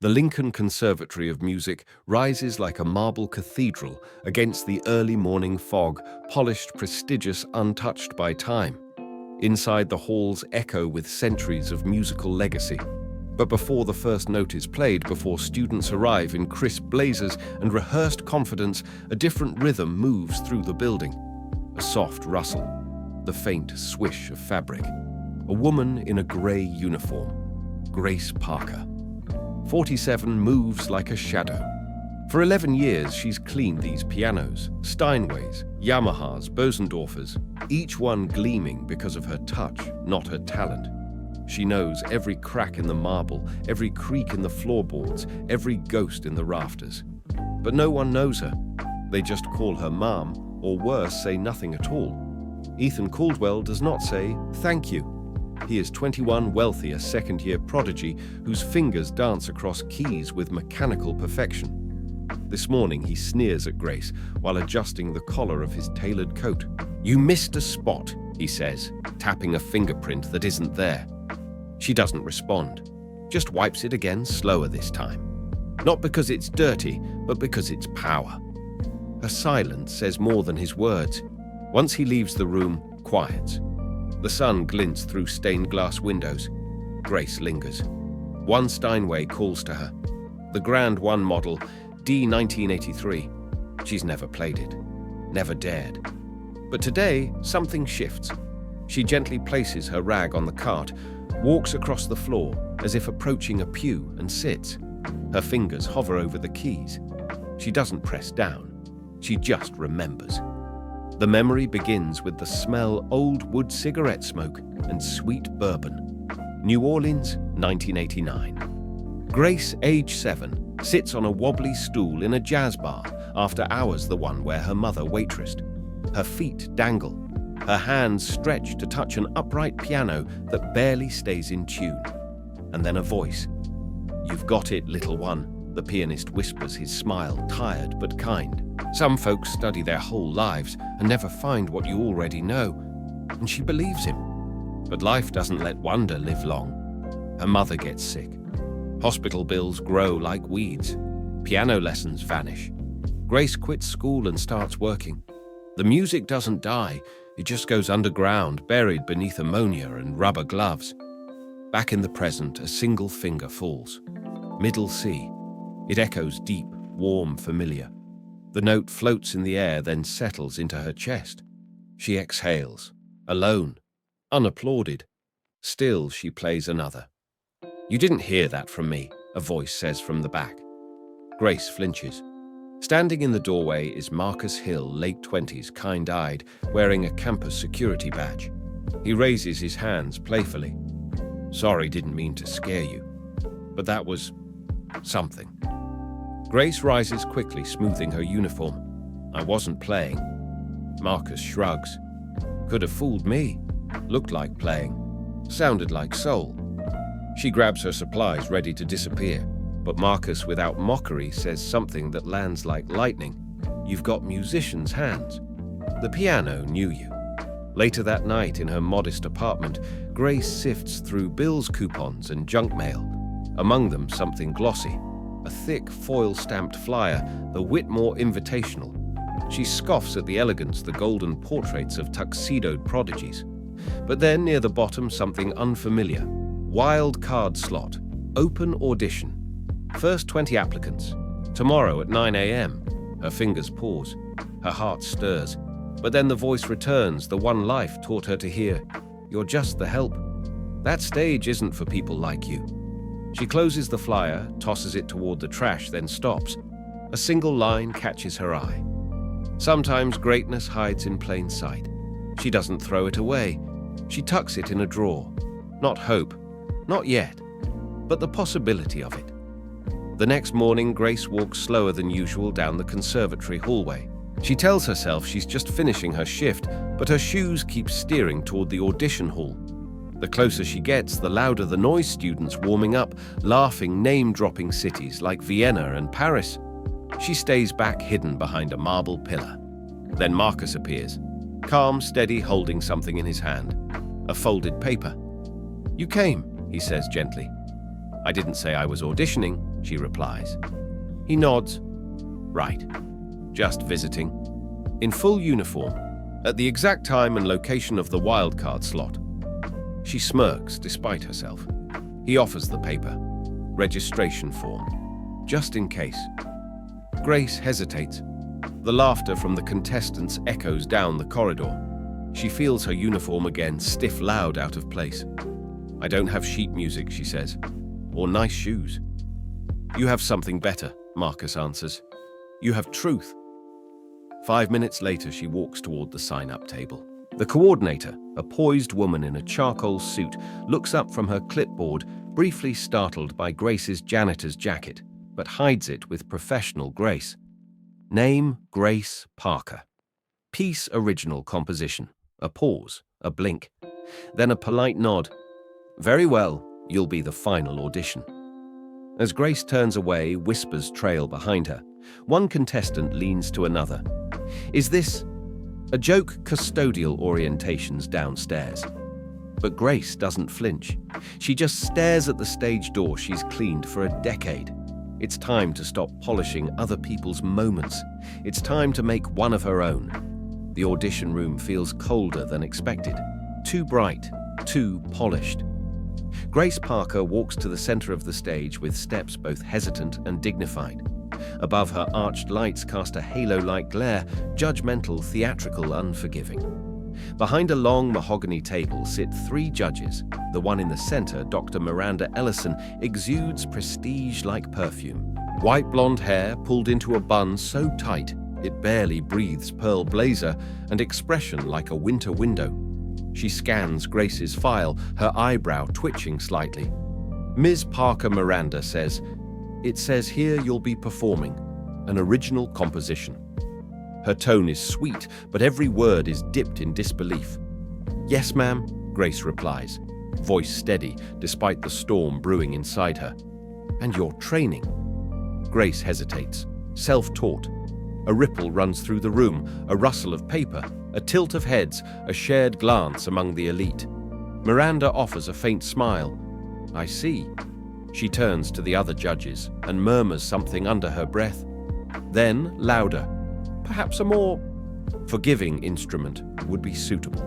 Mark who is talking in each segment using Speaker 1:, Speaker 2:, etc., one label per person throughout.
Speaker 1: The Lincoln Conservatory of Music rises like a marble cathedral against the early morning fog, polished, prestigious, untouched by time. Inside, the halls echo with centuries of musical legacy. But before the first note is played, before students arrive in crisp blazers and rehearsed confidence, a different rhythm moves through the building. A soft rustle, the faint swish of fabric. A woman in a grey uniform, Grace Parker. 47 moves like a shadow. For 11 years, she's cleaned these pianos, Steinways, Yamahas, Bosendorfers, each one gleaming because of her touch, not her talent. She knows every crack in the marble, every creak in the floorboards, every ghost in the rafters. But no one knows her. They just call her Mom, or worse, say nothing at all. Ethan Caldwell does not say thank you. He is 21, wealthy, a second-year prodigy whose fingers dance across keys with mechanical perfection. This morning he sneers at Grace while adjusting the collar of his tailored coat. "You missed a spot," he says, tapping a fingerprint that isn't there. She doesn't respond, just wipes it again, slower this time. Not because it's dirty, but because it's power. Her silence says more than his words. Once he leaves the room, quiet. The sun glints through stained glass windows. Grace lingers. One Steinway calls to her. The Grand One model, D 1983. She's never played it, never dared. But today, something shifts. She gently places her rag on the cart, walks across the floor as if approaching a pew, and sits. Her fingers hover over the keys. She doesn't press down. She just remembers. The memory begins with the smell old wood cigarette smoke and sweet bourbon. New Orleans, 1989. Grace, age 7, sits on a wobbly stool in a jazz bar, after hours the one where her mother waitressed. Her feet dangle, her hands stretch to touch an upright piano that barely stays in tune. And then a voice. "You've got it, little one," the pianist whispers, his smile tired but kind. Some folks study their whole lives and never find what you already know. And she believes him. But life doesn't let wonder live long. Her mother gets sick. Hospital bills grow like weeds. Piano lessons vanish. Grace quits school and starts working. The music doesn't die. It just goes underground, buried beneath ammonia and rubber gloves. Back in the present, a single finger falls. Middle C. It echoes deep, warm, familiar. The note floats in the air, then settles into her chest. She exhales, alone, unapplauded. Still, she plays another. "You didn't hear that from me," a voice says from the back. Grace flinches. Standing in the doorway is Marcus Hill, late 20s, kind-eyed, wearing a campus security badge. He raises his hands playfully. "Sorry, didn't mean to scare you. But that was something." Grace rises quickly, smoothing her uniform. "I wasn't playing." Marcus shrugs. "Could have fooled me. Looked like playing. Sounded like soul." She grabs her supplies, ready to disappear. But Marcus, without mockery, says something that lands like lightning. "You've got musician's hands. The piano knew you." Later that night, in her modest apartment, Grace sifts through bills, coupons, and junk mail. Among them, something glossy. A thick, foil-stamped flyer, the Whitmore Invitational. She scoffs at the elegance, the golden portraits of tuxedoed prodigies. But then, near the bottom, something unfamiliar. Wild card slot. Open audition. First 20 applicants. Tomorrow at 9 a.m. Her fingers pause. Her heart stirs. But then the voice returns, the one life taught her to hear. "You're just the help. That stage isn't for people like you." She closes the flyer, tosses it toward the trash, then stops. A single line catches her eye. Sometimes greatness hides in plain sight. She doesn't throw it away. She tucks it in a drawer. Not hope, not yet, but the possibility of it. The next morning, Grace walks slower than usual down the conservatory hallway. She tells herself she's just finishing her shift, but her shoes keep steering toward the audition hall. The closer she gets, the louder the noise, students warming up, laughing, name-dropping cities like Vienna and Paris. She stays back, hidden behind a marble pillar. Then Marcus appears, calm, steady, holding something in his hand. A folded paper. "You came," he says gently. "I didn't say I was auditioning," she replies. He nods. Right. Just visiting. In full uniform, at the exact time and location of the wildcard slot. She smirks despite herself. He offers the paper. Registration form. Just in case. Grace hesitates. The laughter from the contestants echoes down the corridor. She feels her uniform again, stiff loud out of place. I don't have sheet music, she says. Or nice shoes. You have something better, Marcus answers. You have truth. 5 minutes later, she walks toward the sign-up table. The coordinator, a poised woman in a charcoal suit, looks up from her clipboard, briefly startled by Grace's janitor's jacket, but hides it with professional grace. Name, Grace Parker. Piece original composition. A pause, a blink. Then a polite nod. Very well, you'll be the final audition. As Grace turns away, whispers trail behind her. One contestant leans to another. Is this a joke? Custodial orientations downstairs. But Grace doesn't flinch. She just stares at the stage door she's cleaned for a decade. It's time to stop polishing other people's moments. It's time to make one of her own. The audition room feels colder than expected. Too bright, too polished. Grace Parker walks to the center of the stage with steps both hesitant and dignified. Above her, arched lights cast a halo-like glare, judgmental, theatrical, unforgiving. Behind a long mahogany table sit 3 judges. The one in the center, Dr. Miranda Ellison, exudes prestige like perfume. White blonde hair pulled into a bun so tight it barely breathes pearl blazer, and expression like a winter window. She scans Grace's file, her eyebrow twitching slightly. Ms. Parker Miranda says, "It says here you'll be performing an original composition." Her tone is sweet, but every word is dipped in disbelief. "Yes, ma'am," Grace replies, voice steady despite the storm brewing inside her. "And your training?" Grace hesitates, self-taught. A ripple runs through the room, a rustle of paper, a tilt of heads, a shared glance among the elite. Miranda offers a faint smile. "I see." She turns to the other judges and murmurs something under her breath. Then, louder, perhaps a more forgiving instrument would be suitable.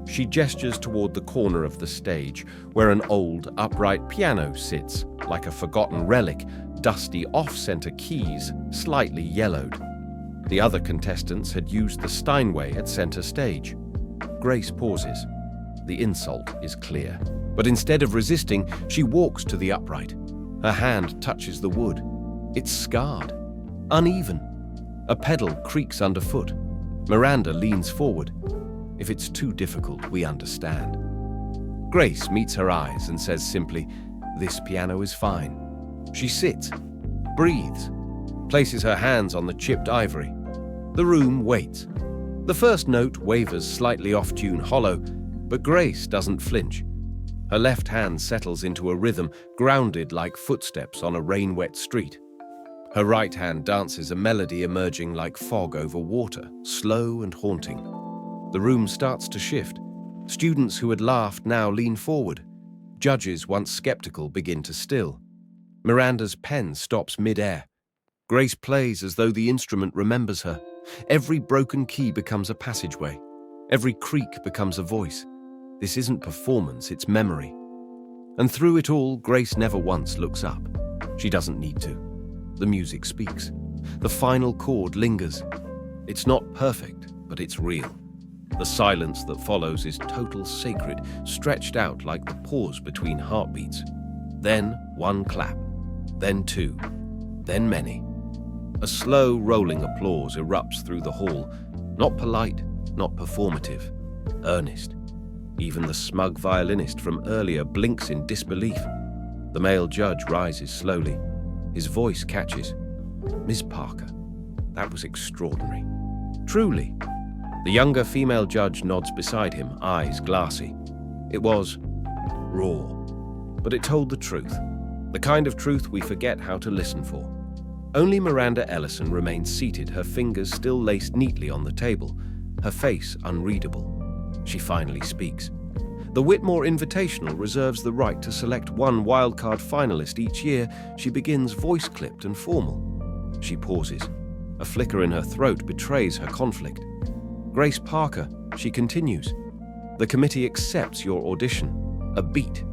Speaker 1: She gestures toward the corner of the stage, where an old, upright piano sits, like a forgotten relic, dusty off-center keys, slightly yellowed. The other contestants had used the Steinway at center stage. Grace pauses. The insult is clear. But instead of resisting, she walks to the upright. Her hand touches the wood. It's scarred, uneven. A pedal creaks underfoot. Miranda leans forward. "If it's too difficult, we understand." Grace meets her eyes and says simply, "This piano is fine." She sits, breathes, places her hands on the chipped ivory. The room waits. The first note wavers slightly off-tune hollow, but Grace doesn't flinch. Her left hand settles into a rhythm, grounded like footsteps on a rain-wet street. Her right hand dances a melody emerging like fog over water, slow and haunting. The room starts to shift. Students who had laughed now lean forward. Judges, once skeptical, begin to still. Miranda's pen stops mid-air. Grace plays as though the instrument remembers her. Every broken key becomes a passageway. Every creak becomes a voice. This isn't performance, it's memory. And through it all, Grace never once looks up. She doesn't need to. The music speaks. The final chord lingers. It's not perfect, but it's real. The silence that follows is total sacred, stretched out like the pause between heartbeats. Then one clap, then 2, then many. A slow, rolling applause erupts through the hall, not polite, not performative, earnest. Even the smug violinist from earlier blinks in disbelief. The male judge rises slowly. His voice catches. "Miss Parker, that was extraordinary." "Truly." The younger female judge nods beside him, eyes glassy. "It was raw, but it told the truth, the kind of truth we forget how to listen for." Only Miranda Ellison remains seated, her fingers still laced neatly on the table, her face unreadable. She finally speaks. The Whitmore Invitational reserves the right to select one wildcard finalist each year. She begins voice-clipped and formal. She pauses. A flicker in her throat betrays her conflict. Grace Parker, she continues. The committee accepts your audition. A beat.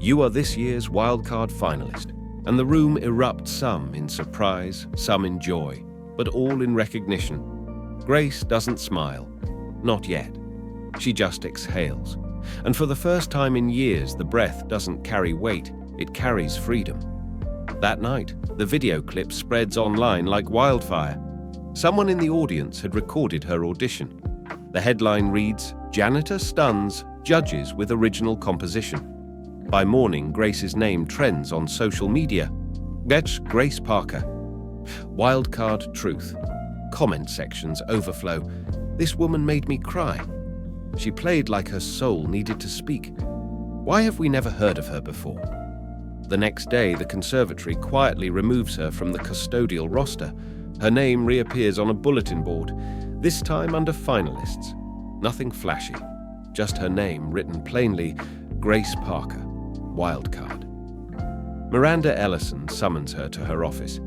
Speaker 1: You are this year's wildcard finalist. And the room erupts, some in surprise, some in joy, but all in recognition. Grace doesn't smile. Not yet. She just exhales. And for the first time in years, the breath doesn't carry weight, it carries freedom. That night, the video clip spreads online like wildfire. Someone in the audience had recorded her audition. The headline reads, "Janitor stuns judges with original composition." By morning, Grace's name trends on social media. That's Grace Parker. Wildcard truth. Comment sections overflow. This woman made me cry. She played like her soul needed to speak. Why have we never heard of her before? The next day, the conservatory quietly removes her from the custodial roster. Her name reappears on a bulletin board, this time under finalists. Nothing flashy, just her name written plainly, Grace Parker, wildcard. Miranda Ellison summons her to her office.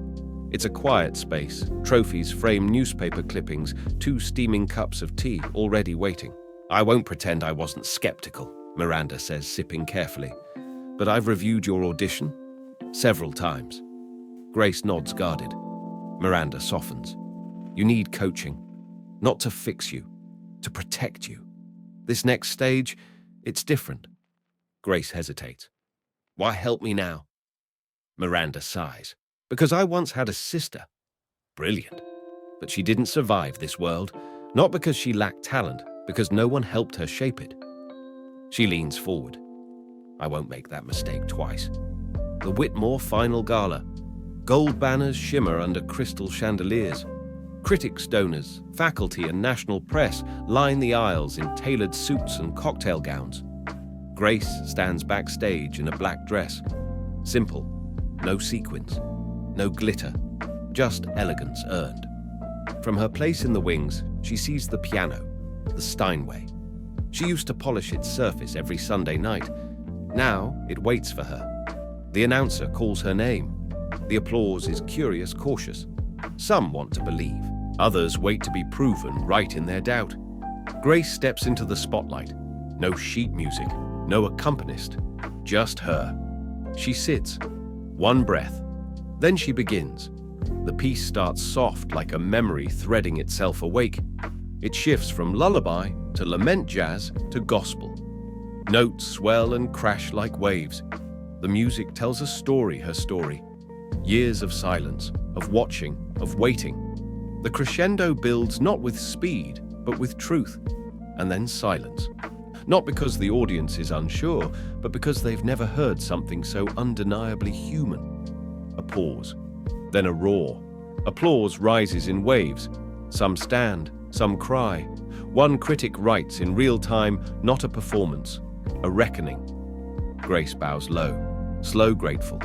Speaker 1: It's a quiet space, trophies frame newspaper clippings, 2 steaming cups of tea already waiting. "I won't pretend I wasn't skeptical," Miranda says, sipping carefully. "But I've reviewed your audition several times." Grace nods guarded. Miranda softens. "You need coaching, not to fix you, to protect you. This next stage, it's different." Grace hesitates. "Why help me now?" Miranda sighs. "Because I once had a sister. Brilliant. But she didn't survive this world, not because she lacked talent, because no one helped her shape it." She leans forward. "I won't make that mistake twice." The Whitmore Final Gala. Gold banners shimmer under crystal chandeliers. Critics, donors, faculty and national press line the aisles in tailored suits and cocktail gowns. Grace stands backstage in a black dress. Simple, no sequins, no glitter, just elegance earned. From her place in the wings, she sees the piano, the Steinway. She used to polish its surface every Sunday night. Now it waits for her. The announcer calls her name. The applause is curious, cautious. Some want to believe. Others wait to be proven right in their doubt. Grace steps into the spotlight. No sheet music, no accompanist, just her. She sits, one breath. Then she begins. The piece starts soft like a memory threading itself awake. It shifts from lullaby to lament jazz to gospel. Notes swell and crash like waves. The music tells a story, her story. Years of silence, of watching, of waiting. The crescendo builds not with speed, but with truth, and then silence. Not because the audience is unsure, but because they've never heard something so undeniably human. A pause, then a roar. Applause rises in waves. Some stand, some cry. One critic writes in real time, not a performance, a reckoning. Grace bows low, slow grateful.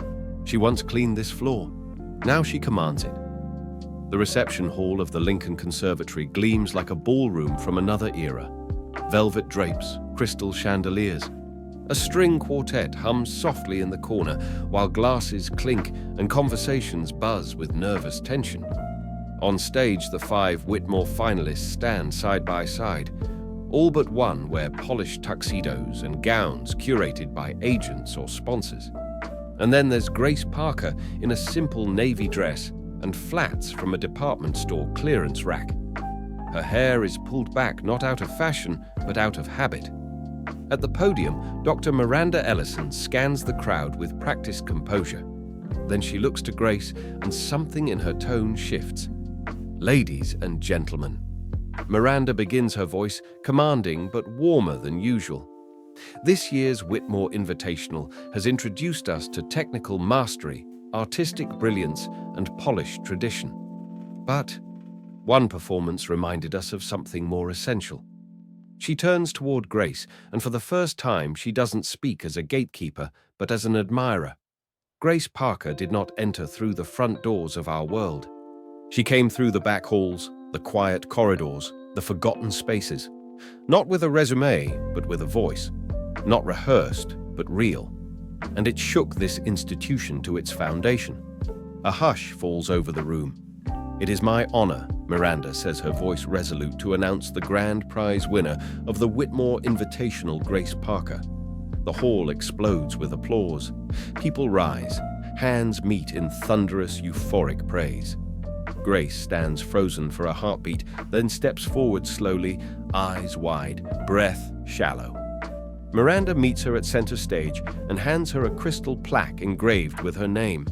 Speaker 1: She once cleaned this floor. Now she commands it. The reception hall of the Lincoln Conservatory gleams like a ballroom from another era. Velvet drapes, crystal chandeliers. A string quartet hums softly in the corner while glasses clink and conversations buzz with nervous tension. On stage, the 5 Whitmore finalists stand side by side. All but one wear polished tuxedos and gowns curated by agents or sponsors. And then there's Grace Parker in a simple navy dress and flats from a department store clearance rack. Her hair is pulled back not out of fashion, but out of habit. At the podium, Dr. Miranda Ellison scans the crowd with practiced composure. Then she looks to Grace and something in her tone shifts. "Ladies and gentlemen." Miranda begins her voice, commanding but warmer than usual. This year's Whitmore Invitational has introduced us to technical mastery, artistic brilliance, and polished tradition. But one performance reminded us of something more essential. She turns toward Grace, and for the first time she doesn't speak as a gatekeeper, but as an admirer. Grace Parker did not enter through the front doors of our world. She came through the back halls, the quiet corridors, the forgotten spaces. Not with a resume, but with a voice. not rehearsed, but real. And it shook this institution to its foundation. A hush falls over the room. "It is my honor," Miranda says, her voice resolute, "to announce the grand prize winner of the Whitmore Invitational, Grace Parker." The hall explodes with applause. People rise. Hands meet in thunderous, euphoric praise. Grace stands frozen for a heartbeat, then steps forward slowly, eyes wide, breath shallow. Miranda meets her at center stage and hands her a crystal plaque engraved with her name.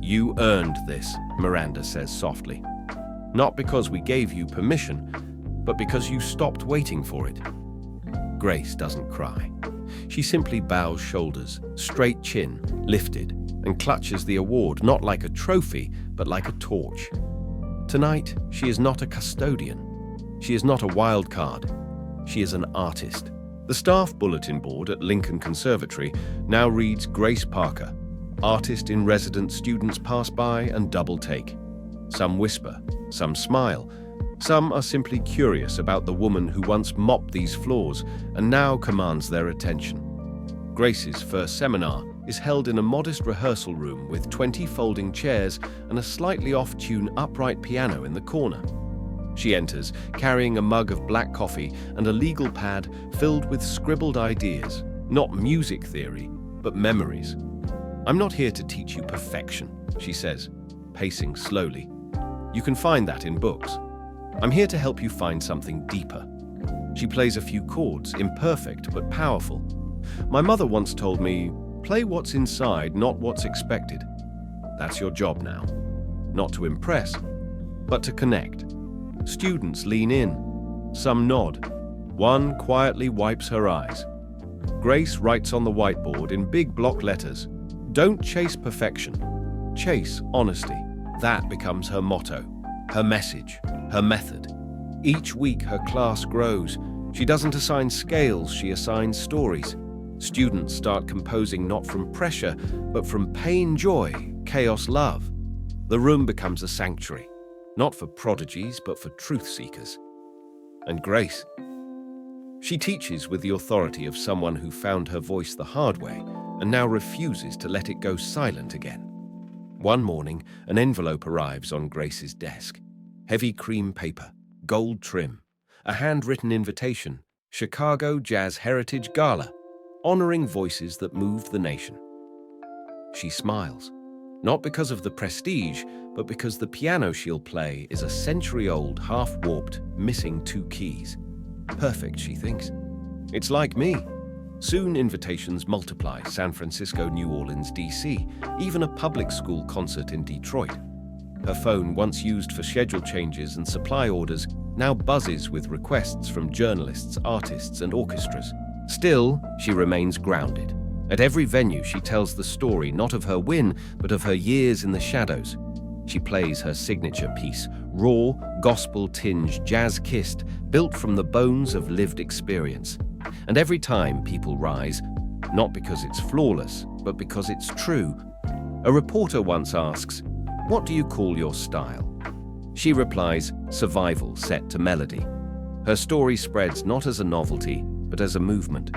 Speaker 1: "You earned this," Miranda says softly. "Not because we gave you permission, but because you stopped waiting for it." Grace doesn't cry. She simply bows shoulders, straight chin, lifted, and clutches the award not like a trophy, but like a torch. Tonight, she is not a custodian. She is not a wild card. She is an artist. The staff bulletin board at Lincoln Conservatory now reads Grace Parker. Artist in residence. Students pass by and double take. Some whisper, some smile. Some are simply curious about the woman who once mopped these floors and now commands their attention. Grace's first seminar is held in a modest rehearsal room with 20 folding chairs and a slightly off-tune upright piano in the corner. She enters, carrying a mug of black coffee and a legal pad filled with scribbled ideas, not music theory, but memories. "I'm not here to teach you perfection," she says, pacing slowly. "You can find that in books. I'm here to help you find something deeper." She plays a few chords, imperfect but powerful. "My mother once told me, play what's inside, not what's expected." That's your job now. Not to impress, but to connect. Students lean in. Some nod. One quietly wipes her eyes. Grace writes on the whiteboard in big block letters, "Don't chase perfection. Chase honesty." That becomes her motto, her message, her method. Each week her class grows. She doesn't assign scales, she assigns stories. Students start composing not from pressure, but from pain, joy, chaos, love. The room becomes a sanctuary, not for prodigies, but for truth seekers. And Grace? She teaches with the authority of someone who found her voice the hard way and now refuses to let it go silent again. One morning, an envelope arrives on Grace's desk. Heavy cream paper, gold trim, a handwritten invitation, Chicago Jazz Heritage Gala, honoring voices that moved the nation. She smiles, not because of the prestige, but because the piano she'll play is a century-old, half-warped, missing 2 keys. Perfect, she thinks. It's like me. Soon invitations multiply: San Francisco, New Orleans, DC, even a public school concert in Detroit. Her phone, once used for schedule changes and supply orders, now buzzes with requests from journalists, artists, and orchestras. Still, she remains grounded. At every venue, she tells the story not of her win, but of her years in the shadows. She plays her signature piece, raw, gospel-tinged, jazz-kissed, built from the bones of lived experience. And every time people rise, not because it's flawless, but because it's true. A reporter once asks, "What do you call your style?" She replies, "Survival set to melody." Her story spreads not as a novelty, but as a movement.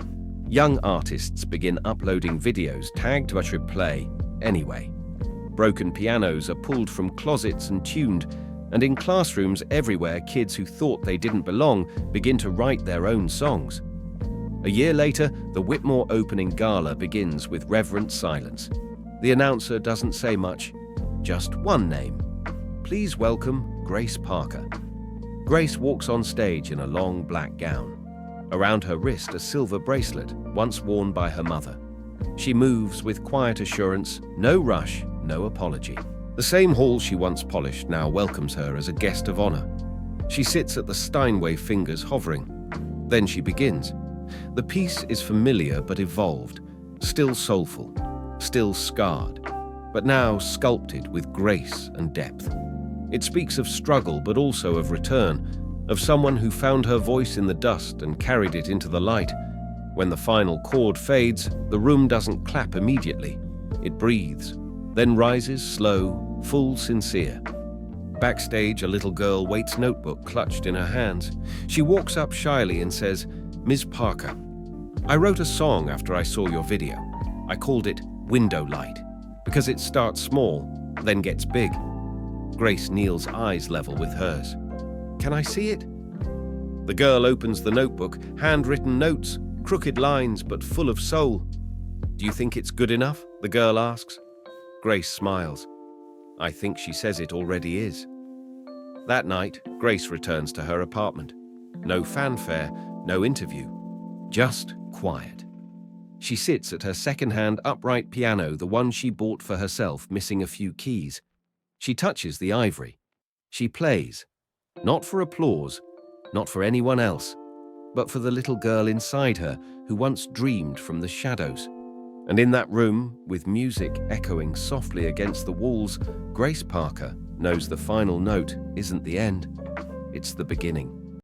Speaker 1: Young artists begin uploading videos tagged "I should play anyway." Broken pianos are pulled from closets and tuned, and in classrooms everywhere, kids who thought they didn't belong begin to write their own songs. A year later, the Whitmore opening gala begins with reverent silence. The announcer doesn't say much, just one name. "Please welcome Grace Parker." Grace walks on stage in a long black gown. Around her wrist, a silver bracelet, once worn by her mother. She moves with quiet assurance, no rush, no apology. The same hall she once polished now welcomes her as a guest of honor. She sits at the Steinway fingers hovering. Then she begins. The piece is familiar but evolved, still soulful, still scarred, but now sculpted with grace and depth. It speaks of struggle but also of return, of someone who found her voice in the dust and carried it into the light. When the final chord fades, the room doesn't clap immediately. It breathes, then rises slow, full, sincere. Backstage, a little girl waits, notebook clutched in her hands. She walks up shyly and says, "Ms. Parker." I wrote a song after I saw your video. I called it Window Light, because it starts small, then gets big. Grace Neal's eyes level with hers. Can I see it? The girl opens the notebook, handwritten notes, crooked lines but full of soul. Do you think it's good enough? The girl asks. Grace smiles. I think she says it already is. That night, Grace returns to her apartment. No fanfare, no interview, just quiet. She sits at her second-hand upright piano, the one she bought for herself, missing a few keys. She touches the ivory. She plays, not for applause, not for anyone else, but for the little girl inside her who once dreamed from the shadows. And in that room, with music echoing softly against the walls, Grace Parker knows the final note isn't the end, it's the beginning.